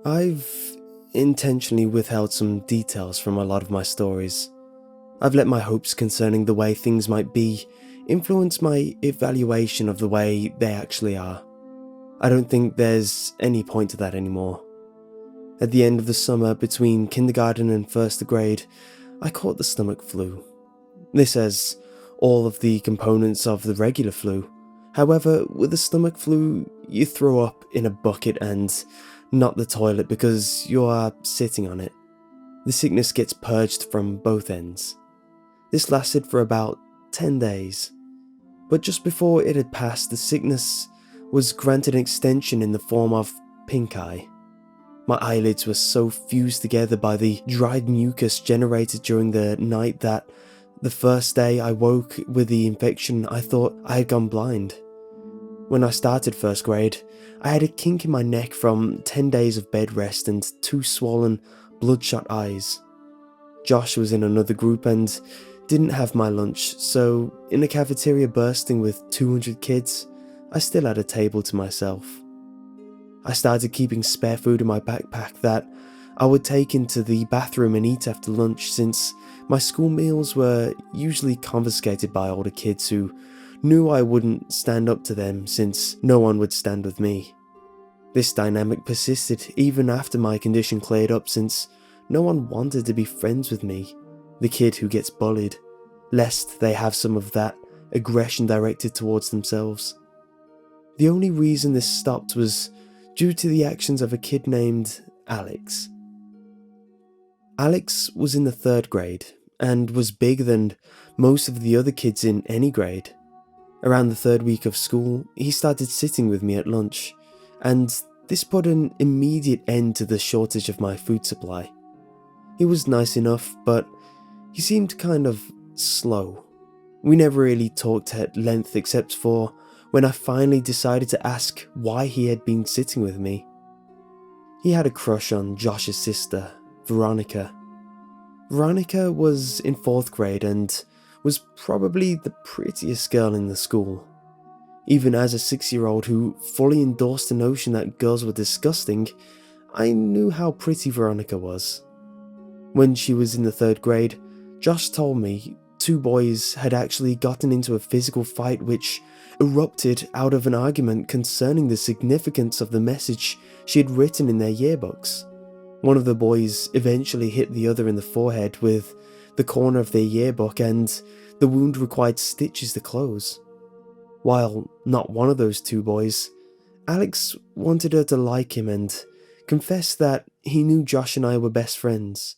I've intentionally withheld some details from a lot of my stories. I've let my hopes concerning the way things might be influence my evaluation of the way they actually are. I don't think there's any point to that anymore. At the end of the summer, between kindergarten and first grade, I caught the stomach flu. This has all of the components of the regular flu. However, with the stomach flu, you throw up in a bucket and not the toilet because you are sitting on it. The sickness gets purged from both ends. This lasted for about 10 days. But just before it had passed, the sickness was granted an extension in the form of pink eye. My eyelids were so fused together by the dried mucus generated during the night that the first day I woke with the infection, I thought I had gone blind. When I started first grade, I had a kink in my neck from 10 days of bed rest and 2 swollen, bloodshot eyes. Josh was in another group and didn't have my lunch, so in a cafeteria bursting with 200 kids, I still had a table to myself. I started keeping spare food in my backpack that I would take into the bathroom and eat after lunch, since my school meals were usually confiscated by older kids who knew I wouldn't stand up to them since no one would stand with me. This dynamic persisted even after my condition cleared up, since no one wanted to be friends with me, the kid who gets bullied, lest they have some of that aggression directed towards themselves. The only reason this stopped was due to the actions of a kid named Alex. Alex was in the 3rd grade and was bigger than most of the other kids in any grade. Around the 3rd week of school, he started sitting with me at lunch, and this put an immediate end to the shortage of my food supply. He was nice enough, but he seemed kind of slow. We never really talked at length except for when I finally decided to ask why he had been sitting with me. He had a crush on Josh's sister, Veronica. Veronica was in 4th grade and was probably the prettiest girl in the school. Even as a 6-year-old who fully endorsed the notion that girls were disgusting, I knew how pretty Veronica was. When she was in the 3rd grade, Josh told me 2 boys had actually gotten into a physical fight which erupted out of an argument concerning the significance of the message she had written in their yearbooks. One of the boys eventually hit the other in the forehead with the corner of their yearbook, and the wound required stitches to close. While not one of those 2 boys, Alex wanted her to like him and confessed that he knew Josh and I were best friends.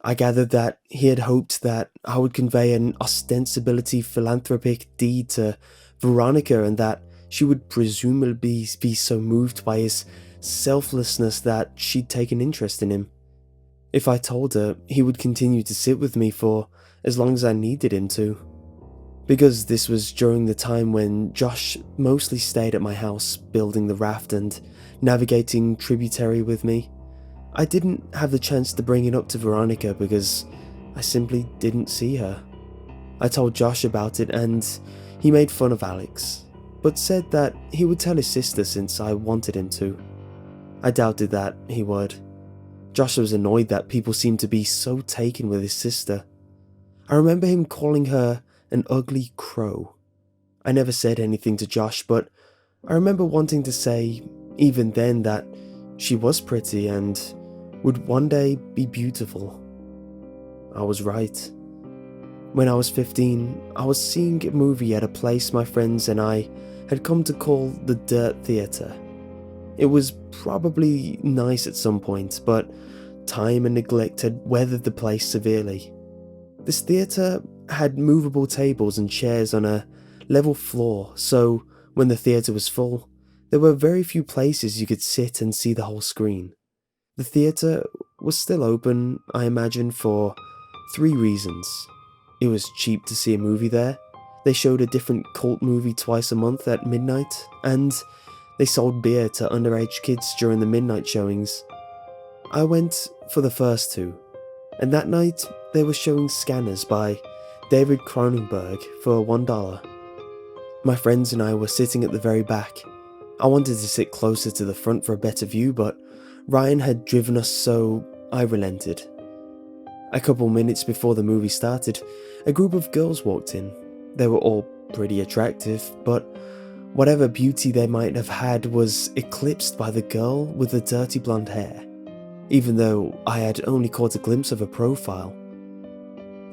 I gathered that he had hoped that I would convey an ostensibly philanthropic deed to Veronica, and that she would presumably be so moved by his selflessness that she'd take an interest in him. If I told her, he would continue to sit with me for as long as I needed him to. Because this was during the time when Josh mostly stayed at my house building the raft and navigating tributary with me, I didn't have the chance to bring it up to Veronica because I simply didn't see her. I told Josh about it and he made fun of Alex, but said that he would tell his sister since I wanted him to. I doubted that he would. Josh was annoyed that people seemed to be so taken with his sister. I remember him calling her an ugly crow. I never said anything to Josh, but I remember wanting to say, even then, that she was pretty and would one day be beautiful. I was right. When I was 15, I was seeing a movie at a place my friends and I had come to call the Dirt Theatre. It was probably nice at some point, but time and neglect had weathered the place severely. This theatre had movable tables and chairs on a level floor, so when the theatre was full, there were very few places you could sit and see the whole screen. The theatre was still open, I imagine, for 3 reasons. It was cheap to see a movie there, they showed a different cult movie twice a month at midnight, and they sold beer to underage kids during the midnight showings. I went for the first 2, and that night they were showing Scanners by David Cronenberg for $1. My friends and I were sitting at the very back. I wanted to sit closer to the front for a better view, but Ryan had driven us, so I relented. A couple minutes before the movie started, a group of girls walked in. They were all pretty attractive, but whatever beauty they might have had was eclipsed by the girl with the dirty blonde hair, even though I had only caught a glimpse of her profile.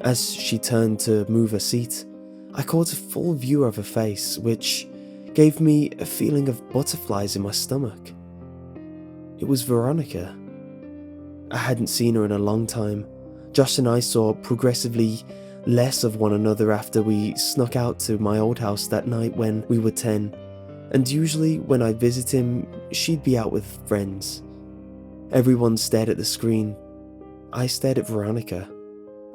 As she turned to move her seat, I caught a full view of her face, which gave me a feeling of butterflies in my stomach. It was Veronica. I hadn't seen her in a long time. Josh and I saw progressively less of one another after we snuck out to my old house that night when we were 10, and usually when I'd visit him, she'd be out with friends. Everyone stared at the screen. I stared at Veronica,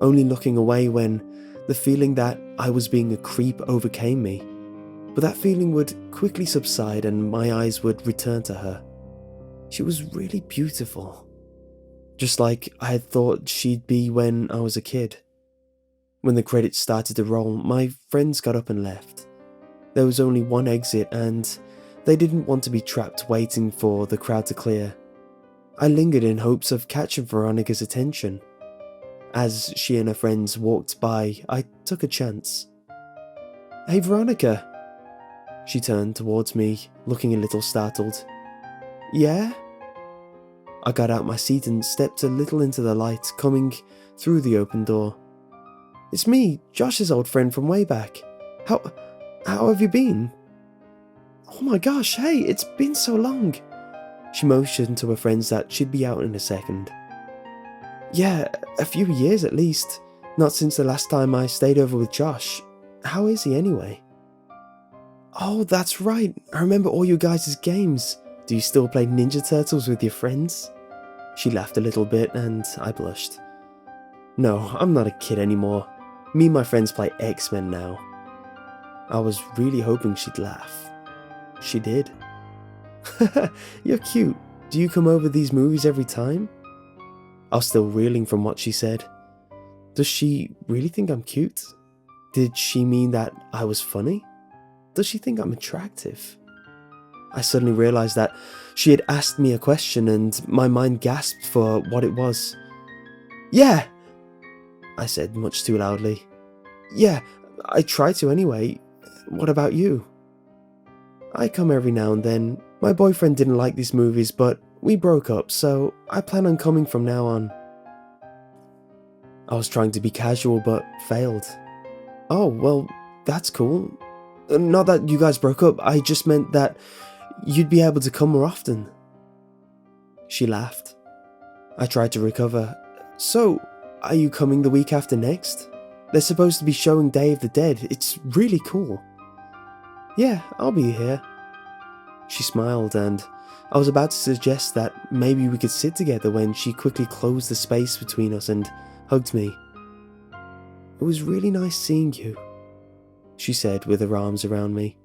only looking away when the feeling that I was being a creep overcame me. But that feeling would quickly subside and my eyes would return to her. She was really beautiful, just like I had thought she'd be when I was a kid. When the credits started to roll, my friends got up and left. There was only one exit and they didn't want to be trapped waiting for the crowd to clear. I lingered in hopes of catching Veronica's attention. As she and her friends walked by, I took a chance. "Hey Veronica." She turned towards me, looking a little startled. "Yeah?" I got out my seat and stepped a little into the light coming through the open door. "It's me, Josh's old friend from way back. How have you been?" "Oh my gosh, hey, it's been so long." She motioned to her friends that she'd be out in a second. "Yeah, a few years at least. Not since the last time I stayed over with Josh. How is he anyway?" "Oh, that's right. I remember all you guys' games. Do you still play Ninja Turtles with your friends?" She laughed a little bit and I blushed. "No, I'm not a kid anymore. Me and my friends play X-Men now." I was really hoping she'd laugh. She did. "You're cute. Do you come over these movies every time?" I was still reeling from what she said. Does she really think I'm cute? Did she mean that I was funny? Does she think I'm attractive? I suddenly realized that she had asked me a question and my mind gasped for what it was. "Yeah!" I said much too loudly. "Yeah, I try to anyway. What about you?" "I come every now and then. My boyfriend didn't like these movies, but we broke up, so I plan on coming from now on." I was trying to be casual, but failed. "Oh, well, that's cool. Not that you guys broke up, I just meant that you'd be able to come more often." She laughed. I tried to recover. "So, are you coming the week after next? They're supposed to be showing Day of the Dead. It's really cool." "Yeah, I'll be here." She smiled and I was about to suggest that maybe we could sit together when she quickly closed the space between us and hugged me. "It was really nice seeing you," she said with her arms around me.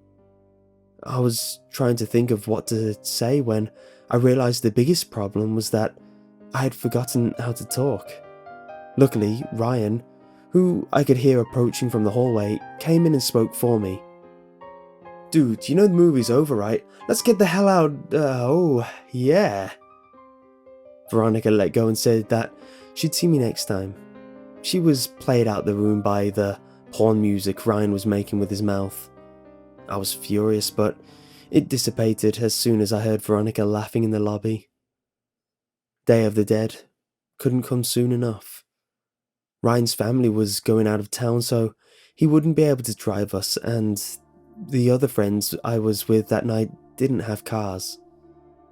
I was trying to think of what to say when I realized the biggest problem was that I had forgotten how to talk. Luckily, Ryan, who I could hear approaching from the hallway, came in and spoke for me. "Dude, you know the movie's over, right? Let's get the hell out. Oh, yeah." Veronica let go and said that she'd see me next time. She was played out the room by the porn music Ryan was making with his mouth. I was furious, but it dissipated as soon as I heard Veronica laughing in the lobby. Day of the Dead couldn't come soon enough. Ryan's family was going out of town, so he wouldn't be able to drive us, and the other friends I was with that night didn't have cars.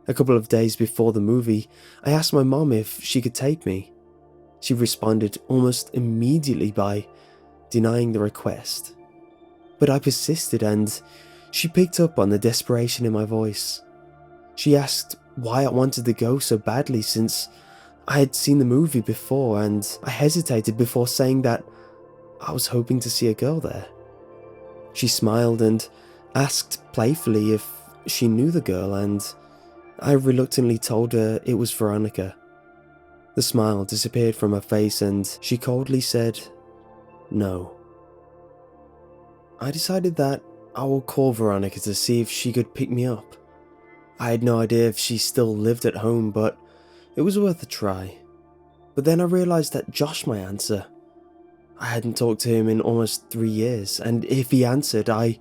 A couple of days before the movie, I asked my mom if she could take me. She responded almost immediately by denying the request. But I persisted and she picked up on the desperation in my voice. She asked why I wanted to go so badly since I had seen the movie before, and I hesitated before saying that I was hoping to see a girl there. She smiled and asked playfully if she knew the girl, and I reluctantly told her it was Veronica. The smile disappeared from her face and she coldly said, "No." I decided that I will call Veronica to see if she could pick me up. I had no idea if she still lived at home, but It was worth a try. But then I realised that Josh might answer. I hadn't talked to him in almost 3 years, and if he answered, I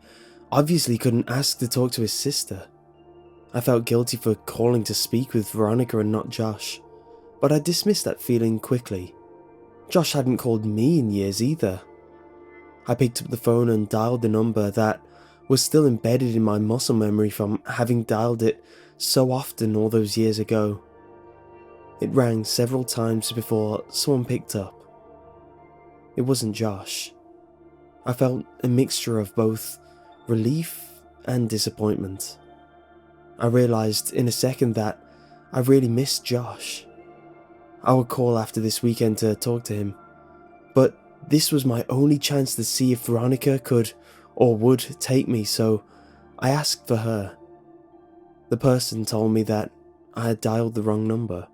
obviously couldn't ask to talk to his sister. I felt guilty for calling to speak with Veronica and not Josh, but I dismissed that feeling quickly. Josh hadn't called me in years either. I picked up the phone and dialed the number that was still embedded in my muscle memory from having dialed it so often all those years ago. It rang several times before someone picked up. It wasn't Josh. I felt a mixture of both relief and disappointment. I realised in a second that I really missed Josh. I would call after this weekend to talk to him, but this was my only chance to see if Veronica could or would take me, so I asked for her. The person told me that I had dialed the wrong number.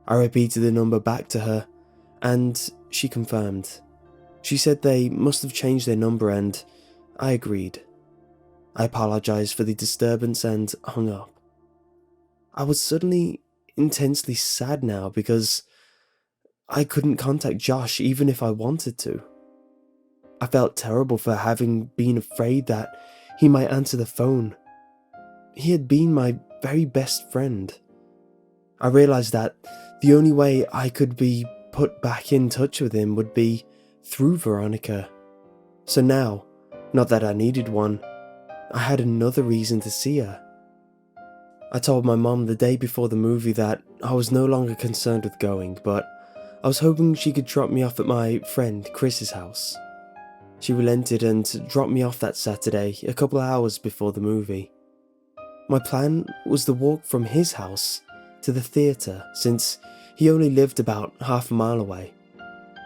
I repeated the number back to her, and she confirmed. She said they must have changed their number, and I agreed. I apologised for the disturbance and hung up. I was suddenly intensely sad now because I couldn't contact Josh even if I wanted to. I felt terrible for having been afraid that he might answer the phone. He had been my very best friend. I realised that the only way I could be put back in touch with him would be through Veronica. So now, not that I needed one, I had another reason to see her. I told my mom the day before the movie that I was no longer concerned with going, but I was hoping she could drop me off at my friend Chris's house. She relented and dropped me off that Saturday, a couple of hours before the movie. My plan was to walk from his house to the theatre, since he only lived about half a mile away.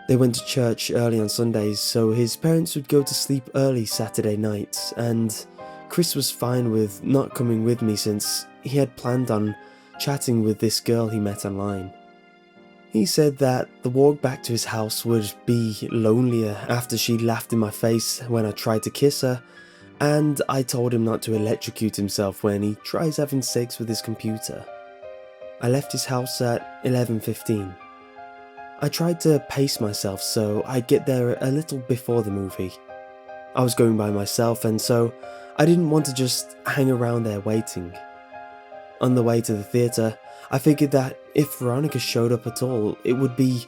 They went to church early on Sundays, so his parents would go to sleep early Saturday nights, and Chris was fine with not coming with me since he had planned on chatting with this girl he met online. He said that the walk back to his house would be lonelier after she laughed in my face when I tried to kiss her, and I told him not to electrocute himself when he tries having sex with his computer. I left his house at 11:15. I tried to pace myself so I'd get there a little before the movie. I was going by myself, and so I didn't want to just hang around there waiting. On the way to the theatre, I figured that if Veronica showed up at all, it would be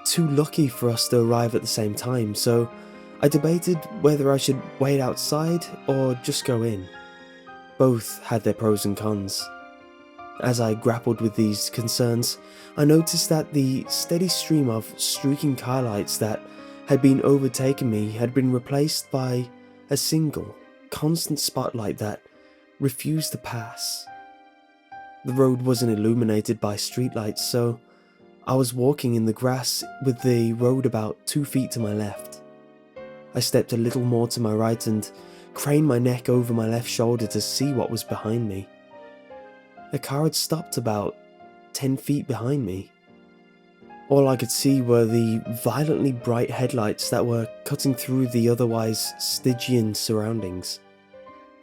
too lucky for us to arrive at the same time, so I debated whether I should wait outside or just go in. Both had their pros and cons. As I grappled with these concerns, I noticed that the steady stream of streaking car lights that had been overtaking me had been replaced by a single, constant spotlight that refused to pass. The road wasn't illuminated by streetlights, so I was walking in the grass with the road about 2 feet to my left. I stepped a little more to my right and craned my neck over my left shoulder to see what was behind me. A car had stopped about 10 feet behind me. All I could see were the violently bright headlights that were cutting through the otherwise Stygian surroundings.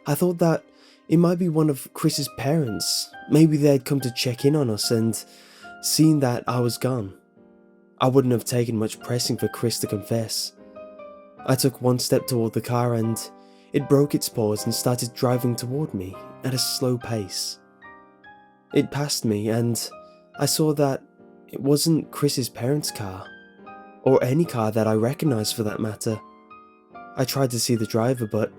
I thought that it might be one of Chris's parents. Maybe they had come to check in on us and seen that I was gone. I wouldn't have taken much pressing for Chris to confess. I took one step toward the car and it broke its pause and started driving toward me at a slow pace. It passed me and I saw that it wasn't Chris's parents' car, or any car that I recognised for that matter. I tried to see the driver, but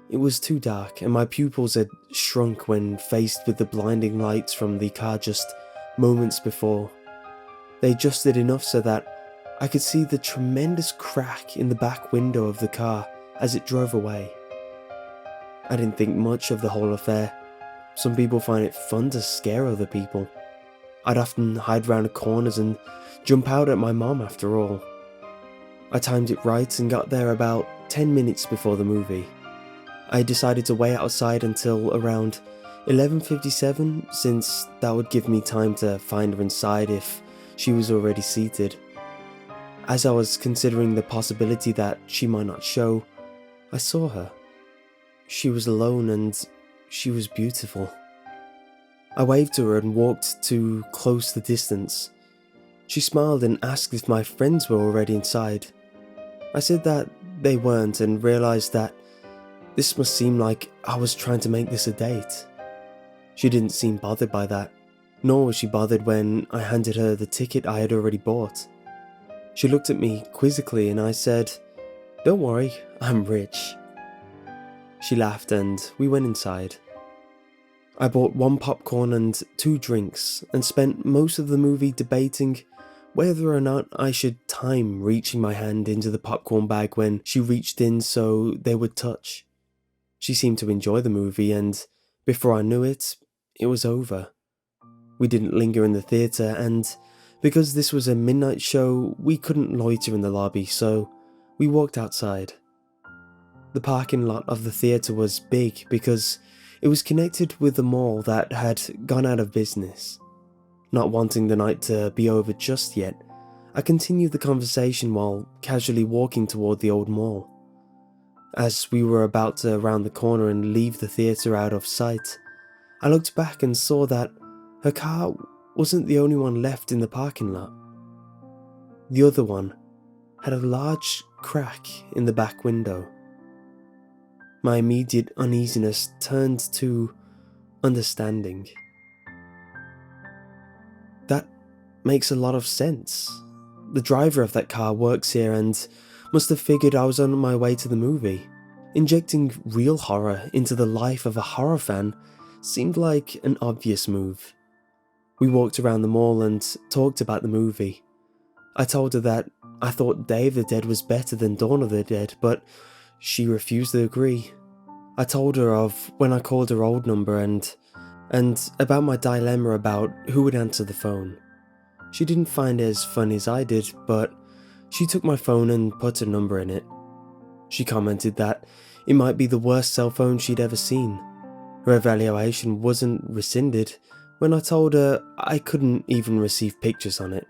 it was too dark and my pupils had shrunk when faced with the blinding lights from the car just moments before. They adjusted enough so that I could see the tremendous crack in the back window of the car as it drove away. I didn't think much of the whole affair. Some people find it fun to scare other people. I'd often hide round corners and jump out at my mom after all. I timed it right and got there about 10 minutes before the movie. I decided to wait outside until around 11:57 since that would give me time to find her inside if she was already seated. As I was considering the possibility that she might not show, I saw her. She was alone and she was beautiful. I waved to her and walked to close the distance. She smiled and asked if my friends were already inside. I said that they weren't and realised that this must seem like I was trying to make this a date. She didn't seem bothered by that, nor was she bothered when I handed her the ticket I had already bought. She looked at me quizzically and I said, "Don't worry, I'm rich." She laughed and we went inside. I bought 1 popcorn and 2 drinks and spent most of the movie debating whether or not I should time reaching my hand into the popcorn bag when she reached in so they would touch. She seemed to enjoy the movie and before I knew it, it was over. We didn't linger in the theatre and because this was a midnight show, we couldn't loiter in the lobby, so we walked outside. The parking lot of the theatre was big because it was connected with a mall that had gone out of business. Not wanting the night to be over just yet, I continued the conversation while casually walking toward the old mall. As we were about to round the corner and leave the theatre out of sight, I looked back and saw that her car wasn't the only one left in the parking lot. The other one had a large crack in the back window. My immediate uneasiness turned to understanding. That makes a lot of sense. The driver of that car works here and must have figured I was on my way to the movie. Injecting real horror into the life of a horror fan seemed like an obvious move. We walked around the mall and talked about the movie. I told her that I thought Day of the Dead was better than Dawn of the Dead, but she refused to agree. I told her of when I called her old number and about my dilemma about who would answer the phone. She didn't find it as funny as I did, but she took my phone and put her number in it. She commented that it might be the worst cell phone she'd ever seen. Her evaluation wasn't rescinded when I told her I couldn't even receive pictures on it.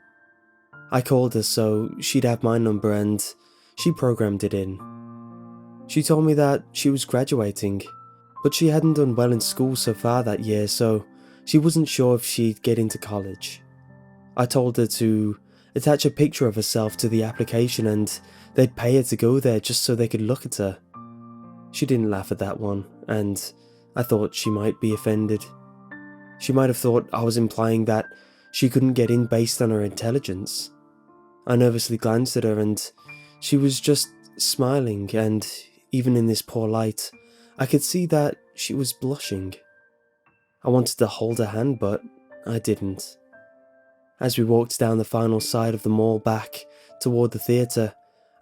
I called her so she'd have my number and she programmed it in. She told me that she was graduating, but she hadn't done well in school so far that year, so she wasn't sure if she'd get into college. I told her to attach a picture of herself to the application and they'd pay her to go there just so they could look at her. She didn't laugh at that one, and I thought she might be offended. She might have thought I was implying that she couldn't get in based on her intelligence. I nervously glanced at her and she was just smiling, and even in this poor light, I could see that she was blushing. I wanted to hold her hand, but I didn't. As we walked down the final side of the mall back toward the theatre,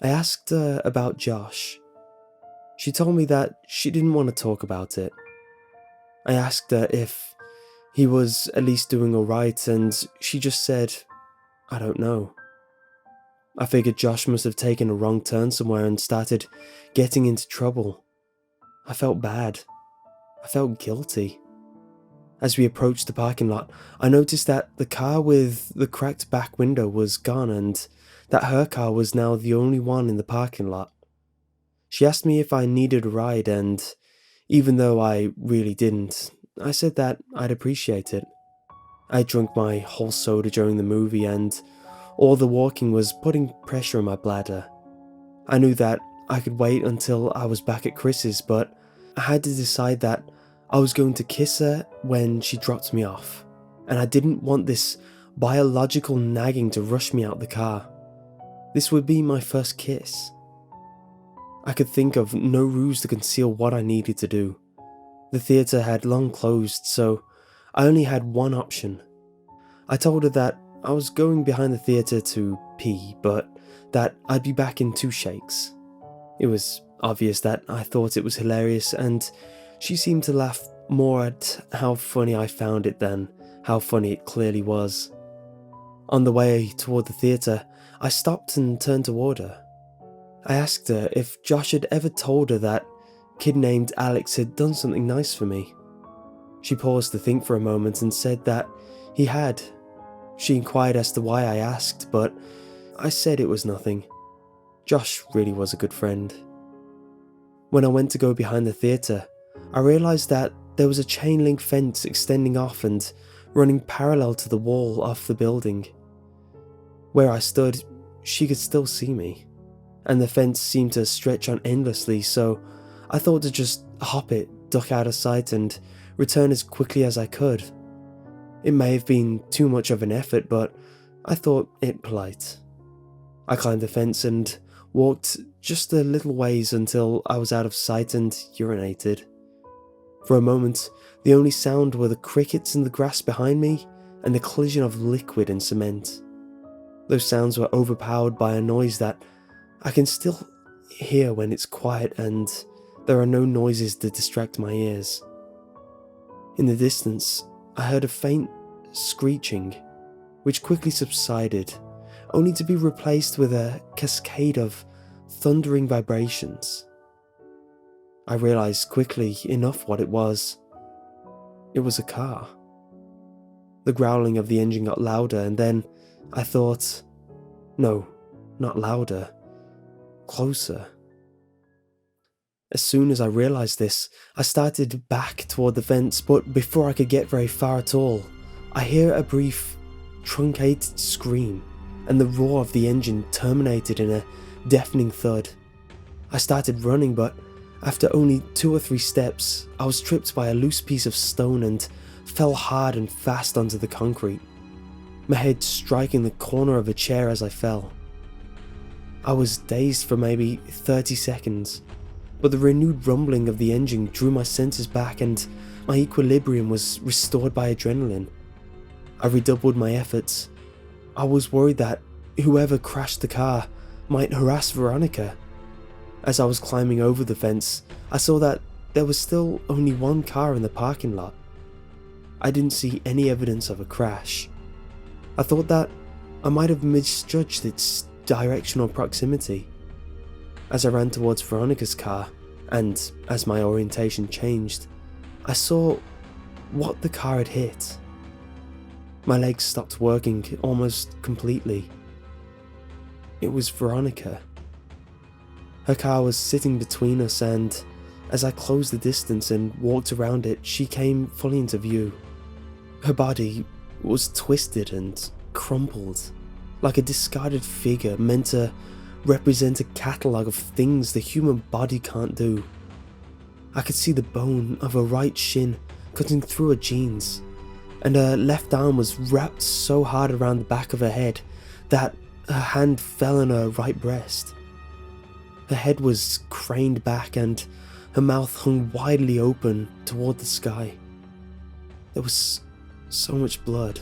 I asked her about Josh. She told me that she didn't want to talk about it. I asked her if he was at least doing alright, and she just said, "I don't know." I figured Josh must have taken a wrong turn somewhere and started getting into trouble. I felt bad. I felt guilty. As we approached the parking lot, I noticed that the car with the cracked back window was gone and that her car was now the only one in the parking lot. She asked me if I needed a ride, and even though I really didn't, I said that I'd appreciate it. I drank my whole soda during the movie and all the walking was putting pressure on my bladder. I knew that I could wait until I was back at Chris's, but I had to decide that I was going to kiss her when she dropped me off, and I didn't want this biological nagging to rush me out the car. This would be my first kiss. I could think of no ruse to conceal what I needed to do. The theatre had long closed, so I only had one option. I told her that I was going behind the theatre to pee, but that I'd be back in 2 shakes. It was obvious that I thought it was hilarious, and she seemed to laugh more at how funny I found it than how funny it clearly was. On the way toward the theatre, I stopped and turned toward her. I asked her if Josh had ever told her that kid named Alex had done something nice for me. She paused to think for a moment and said that he had. She inquired as to why I asked, but I said it was nothing. Josh really was a good friend. When I went to go behind the theatre, I realised that there was a chain link fence extending off and running parallel to the wall off the building. Where I stood, she could still see me, and the fence seemed to stretch on endlessly, so I thought to just hop it, duck out of sight, and return as quickly as I could. It may have been too much of an effort, but I thought it polite. I climbed the fence and walked just a little ways until I was out of sight and urinated. For a moment, the only sound were the crickets in the grass behind me and the collision of liquid and cement. Those sounds were overpowered by a noise that I can still hear when it's quiet and there are no noises to distract my ears. In the distance, I heard a faint screeching, which quickly subsided, only to be replaced with a cascade of thundering vibrations. I realized quickly enough what it was. It was a car. The growling of the engine got louder, and then I thought, no, not louder, closer. As soon as I realized this, I started back toward the fence, but before I could get very far at all, I hear a brief, truncated scream, and the roar of the engine terminated in a deafening thud. I started running, but after only 2 or 3 steps, I was tripped by a loose piece of stone and fell hard and fast onto the concrete, my head striking the corner of a chair as I fell. I was dazed for maybe 30 seconds, but the renewed rumbling of the engine drew my senses back and my equilibrium was restored by adrenaline. I redoubled my efforts. I was worried that whoever crashed the car might harass Veronica. As I was climbing over the fence, I saw that there was still only one car in the parking lot. I didn't see any evidence of a crash. I thought that I might have misjudged its directional proximity. As I ran towards Veronica's car, and as my orientation changed, I saw what the car had hit. My legs stopped working almost completely. It was Veronica. Her car was sitting between us, and as I closed the distance and walked around it, she came fully into view. Her body was twisted and crumpled, like a discarded figure meant to represent a catalogue of things the human body can't do. I could see the bone of her right shin cutting through her jeans, and her left arm was wrapped so hard around the back of her head that her hand fell on her right breast. Her head was craned back and her mouth hung widely open toward the sky. There was so much blood.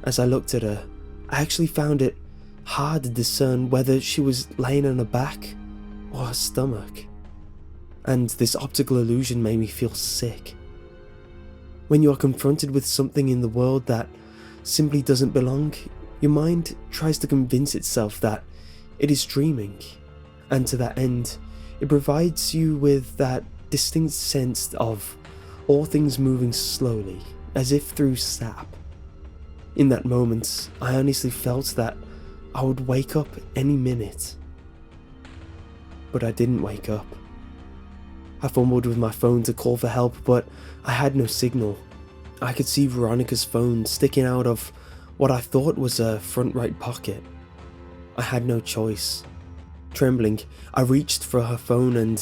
As I looked at her, I actually found it hard to discern whether she was laying on her back or her stomach. And this optical illusion made me feel sick. When you are confronted with something in the world that simply doesn't belong, your mind tries to convince itself that it is dreaming, and to that end, it provides you with that distinct sense of all things moving slowly, as if through sap. In that moment, I honestly felt that I would wake up any minute. But I didn't wake up. I fumbled with my phone to call for help, but I had no signal. I could see Veronica's phone sticking out of what I thought was her front right pocket. I had no choice. Trembling, I reached for her phone, and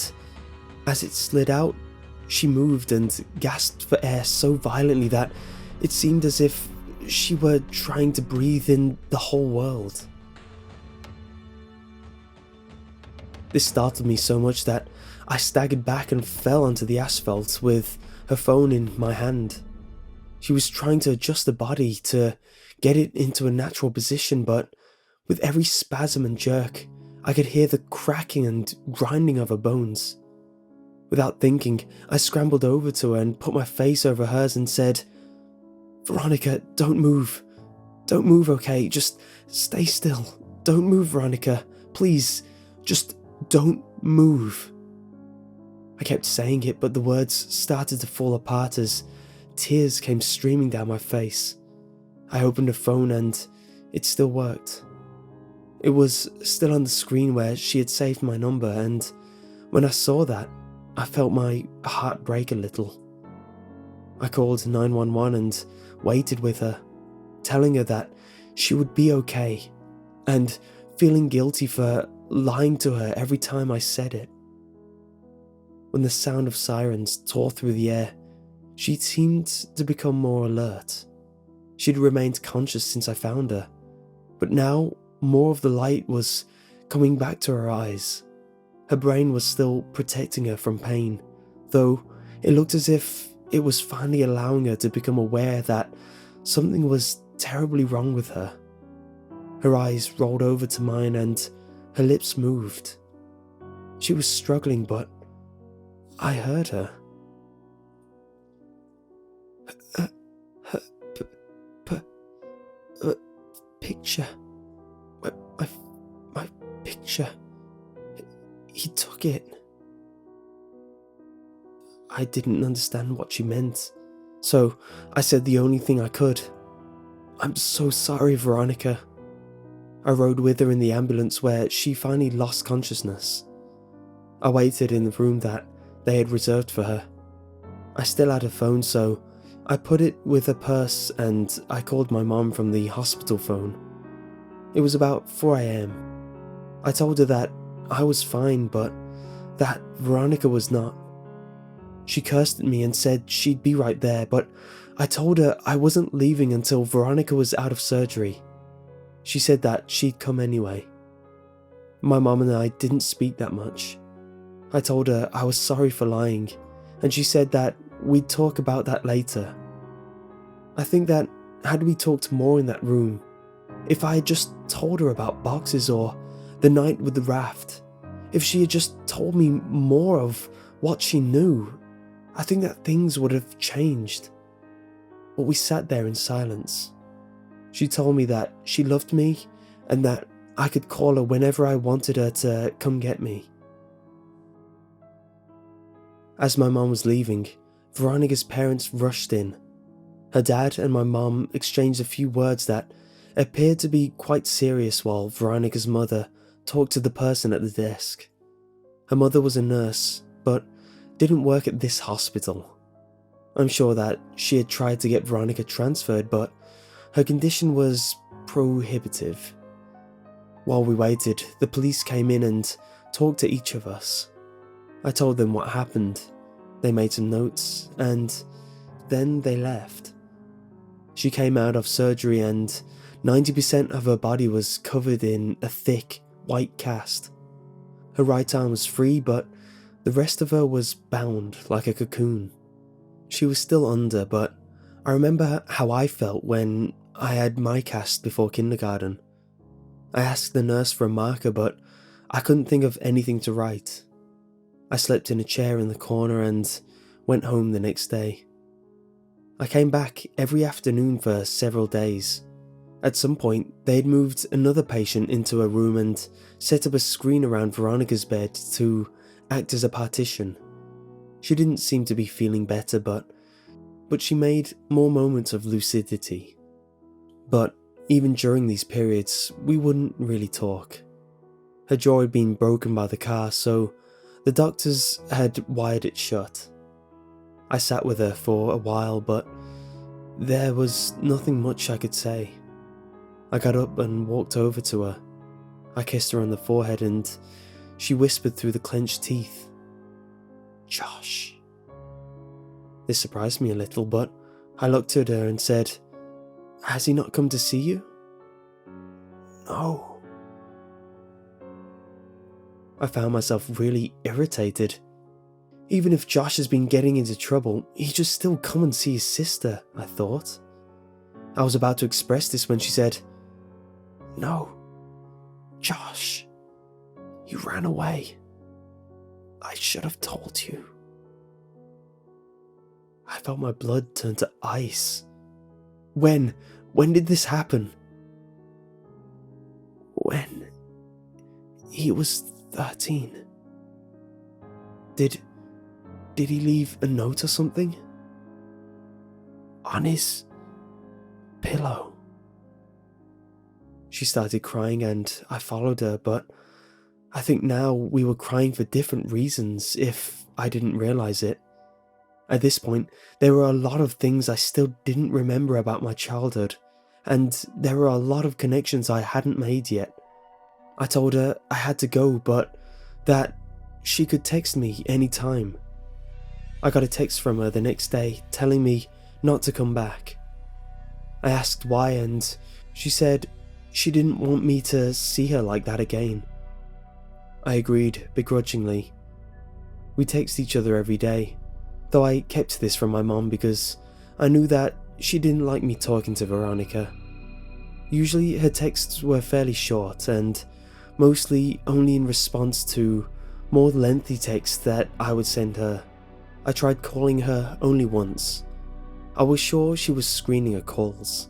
as it slid out, she moved and gasped for air so violently that it seemed as if she were trying to breathe in the whole world. This startled me so much that I staggered back and fell onto the asphalt with her phone in my hand. She was trying to adjust the body to get it into a natural position, but with every spasm and jerk, I could hear the cracking and grinding of her bones. Without thinking, I scrambled over to her and put my face over hers and said, "Veronica, don't move. Don't move, okay? Just stay still. Don't move, Veronica. Please, just don't move." I kept saying it, but the words started to fall apart as tears came streaming down my face. I opened her phone and it still worked. It was still on the screen where she had saved my number, and when I saw that, I felt my heart break a little. I called 911 and waited with her, telling her that she would be okay, and feeling guilty for lying to her every time I said it. When the sound of sirens tore through the air, she seemed to become more alert. She'd remained conscious since I found her, but now more of the light was coming back to her eyes. Her brain was still protecting her from pain, though it looked as if it was finally allowing her to become aware that something was terribly wrong with her. Her eyes rolled over to mine and her lips moved. She was struggling, but I heard her. Picture. My picture. He took it. I didn't understand what she meant, so I said the only thing I could. I'm so sorry, Veronica. I rode with her in the ambulance where she finally lost consciousness. I waited in the room that they had reserved for her. I still had her phone, so I put it with her purse and I called my mom from the hospital phone. It was about 4 a.m. I told her that I was fine, but that Veronica was not. She cursed at me and said she'd be right there, but I told her I wasn't leaving until Veronica was out of surgery. She said that she'd come anyway. My mom and I didn't speak that much. I told her I was sorry for lying, and she said that we'd talk about that later. I think that had we talked more in that room, if I had just told her about boxes or the night with the raft, if she had just told me more of what she knew, I think that things would have changed. But we sat there in silence. She told me that she loved me and that I could call her whenever I wanted her to come get me. As my mom was leaving, Veronica's parents rushed in. Her dad and my mom exchanged a few words that appeared to be quite serious while Veronica's mother talked to the person at the desk. Her mother was a nurse, but didn't work at this hospital. I'm sure that she had tried to get Veronica transferred, but her condition was prohibitive. While we waited, the police came in and talked to each of us. I told them what happened. They made some notes, and then they left. She came out of surgery and 90% of her body was covered in a thick, white cast. Her right arm was free, but the rest of her was bound like a cocoon. She was still under, but I remember how I felt when I had my cast before kindergarten. I asked the nurse for a marker, but I couldn't think of anything to write. I slept in a chair in the corner and went home the next day. I came back every afternoon for several days. At some point, they had moved another patient into a room and set up a screen around Veronica's bed to act as a partition. She didn't seem to be feeling better, but she made more moments of lucidity. But even during these periods, we wouldn't really talk. Her jaw had been broken by the car, so the doctors had wired it shut. I sat with her for a while, but there was nothing much I could say. I got up and walked over to her. I kissed her on the forehead and she whispered through the clenched teeth, "Josh." This surprised me a little, but I looked at her and said, "Has he not come to see you?" "No." I found myself really irritated. Even if Josh has been getting into trouble, he should still come and see his sister, I thought. I was about to express this when she said, "No, Josh, he ran away. I should have told you." I felt my blood turn to ice. When did this happen? When he was 13. Did he leave a note or something? On his pillow. She started crying and I followed her, but I think now we were crying for different reasons if I didn't realize it. At this point, there were a lot of things I still didn't remember about my childhood, and there were a lot of connections I hadn't made yet. I told her I had to go, but that she could text me anytime. I got a text from her the next day telling me not to come back. I asked why, and she said she didn't want me to see her like that again. I agreed begrudgingly. We text each other every day, though I kept this from my mom because I knew that she didn't like me talking to Veronica. Usually her texts were fairly short and mostly only in response to more lengthy texts that I would send her. I tried calling her only once. I was sure she was screening her calls,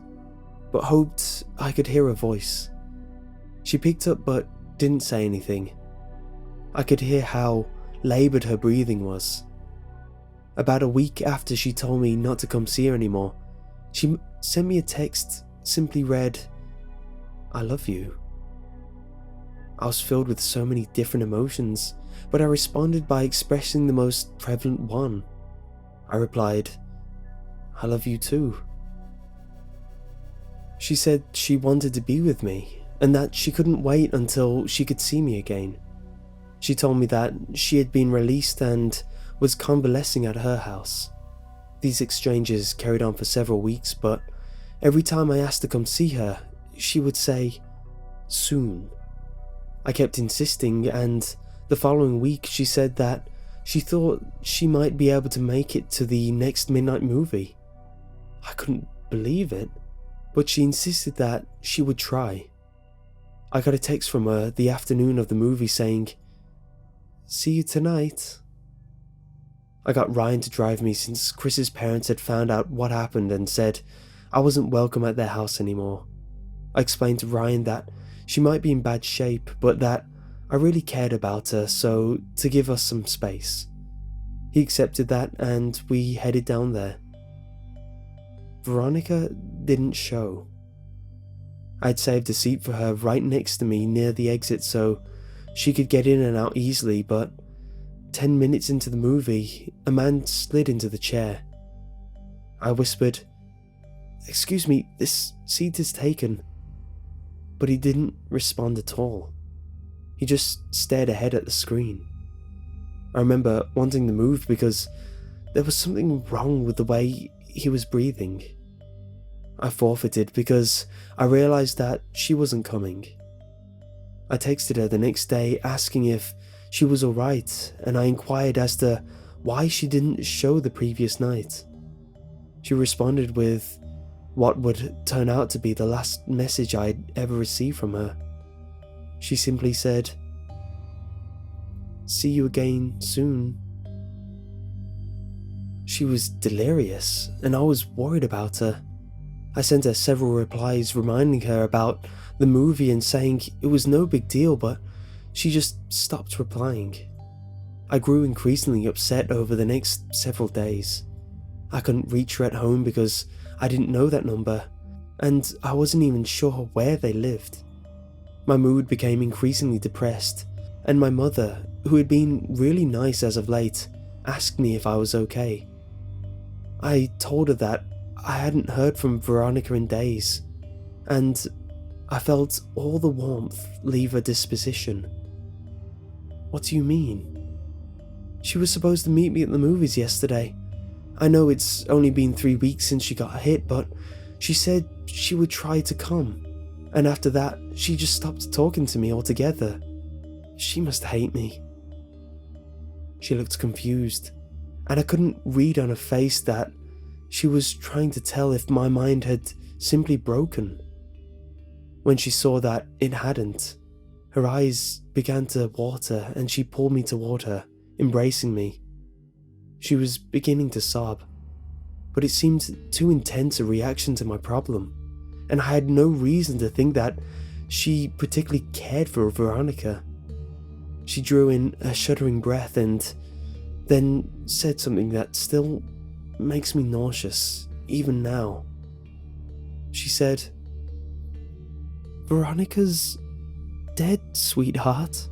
but hoped I could hear her voice. She picked up but didn't say anything. I could hear how laboured her breathing was. About a week after she told me not to come see her anymore, she sent me a text, simply read, "I love you." I was filled with so many different emotions, but I responded by expressing the most prevalent one. I replied, "I love you too." She said she wanted to be with me, and that she couldn't wait until she could see me again. She told me that she had been released and was convalescing at her house. These exchanges carried on for several weeks, but every time I asked to come see her, she would say, "Soon." I kept insisting, and the following week she said that she thought she might be able to make it to the next midnight movie. I couldn't believe it, but she insisted that she would try. I got a text from her the afternoon of the movie saying, "See you tonight." I got Ryan to drive me since Chris's parents had found out what happened and said I wasn't welcome at their house anymore. I explained to Ryan that she might be in bad shape, but that I really cared about her, so to give us some space. He accepted that and we headed down there. Veronica didn't show. I'd saved a seat for her right next to me near the exit so she could get in and out easily, but 10 minutes into the movie, a man slid into the chair. I whispered, "Excuse me, this seat is taken." But he didn't respond at all. He just stared ahead at the screen. I remember wanting to move because there was something wrong with the way he was breathing. I forfeited because I realized that she wasn't coming. I texted her the next day asking if she was alright, and I inquired as to why she didn't show the previous night. She responded with what would turn out to be the last message I'd ever received from her. She simply said, "See you again soon." She was delirious, and I was worried about her. I sent her several replies reminding her about the movie and saying it was no big deal, but she just stopped replying. I grew increasingly upset over the next several days. I couldn't reach her at home because I didn't know that number, and I wasn't even sure where they lived. My mood became increasingly depressed, and my mother, who had been really nice as of late, asked me if I was okay. I told her that I hadn't heard from Veronica in days, and I felt all the warmth leave her disposition. "What do you mean?" "She was supposed to meet me at the movies yesterday. I know it's only been 3 weeks since she got hit, but she said she would try to come, and after that, she just stopped talking to me altogether. She must hate me." She looked confused, and I couldn't read on her face that she was trying to tell if my mind had simply broken. When she saw that it hadn't, her eyes began to water and she pulled me toward her, embracing me. She was beginning to sob, but it seemed too intense a reaction to my problem, and I had no reason to think that she particularly cared for Veronica. She drew in a shuddering breath and then said something that still makes me nauseous, even now. She said, "Veronica's dead, sweetheart."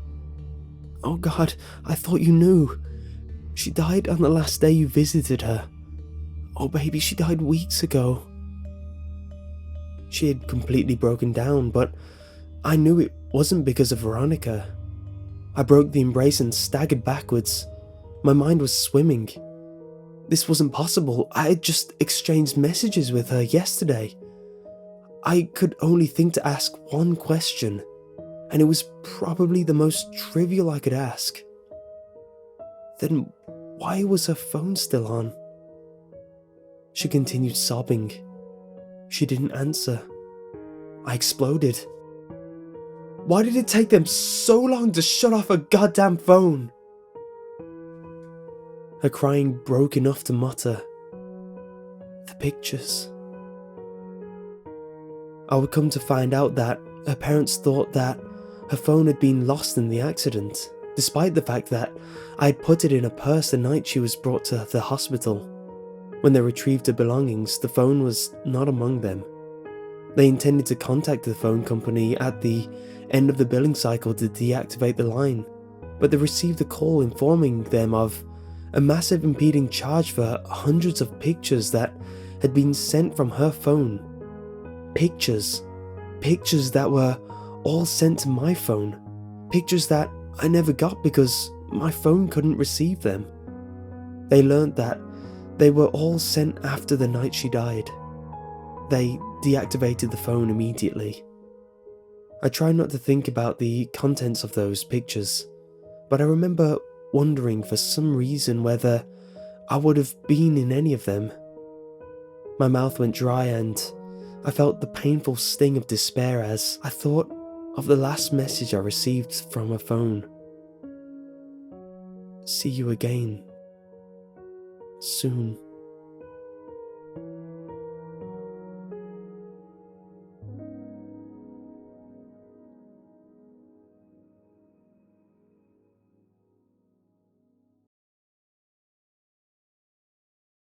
"Oh God, I thought you knew." She died on the last day you visited her. Oh baby, she died weeks ago." She had completely broken down, but I knew it wasn't because of Veronica. I broke the embrace and staggered backwards. My mind was swimming. This wasn't possible. I had just exchanged messages with her yesterday. I could only think to ask one question, and it was probably the most trivial I could ask. Then why was her phone still on? She continued sobbing. She didn't answer. I exploded. Why did it take them so long to shut off her goddamn phone? Her crying broke enough to mutter, "The pictures." I would come to find out that her parents thought that her phone had been lost in the accident, despite the fact that I had put it in a purse the night she was brought to the hospital. When they retrieved her belongings, the phone was not among them. They intended to contact the phone company at the end of the billing cycle to deactivate the line, but they received a call informing them of a massive impeding charge for hundreds of pictures that had been sent from her phone. Pictures that were all sent to my phone. Pictures that I never got because my phone couldn't receive them. They learned that they were all sent after the night she died. They deactivated the phone immediately. I try not to think about the contents of those pictures, but I remember wondering for some reason whether I would have been in any of them. My mouth went dry and I felt the painful sting of despair as I thought of the last message I received from her phone. "See you again. Soon."